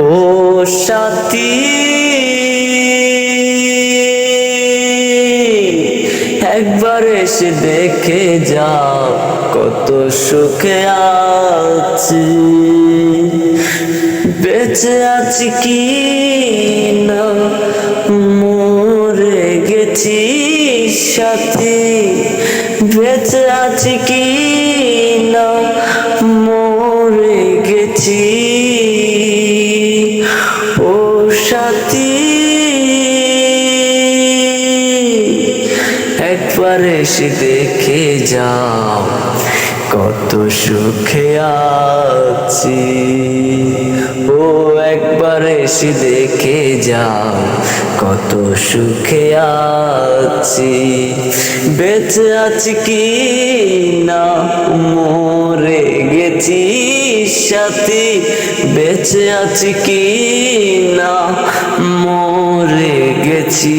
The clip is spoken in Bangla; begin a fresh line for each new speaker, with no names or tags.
ও সাথী, একবার এসে দেখে যাও কত সুখে আছি। বেঁচে আছি কি না মরে গেছি সাথী, বেঁচে আছি কি না মরে গেছি। ও সাথী, একবার এসে দেখে যাও কত সুখে আছি। ও একবার এসে দেখে যাও কত সুখে আছি। বেঁচে আছি কি না মরে গেছি সাথী, বেঁচে আছি কি না মরে গেছি।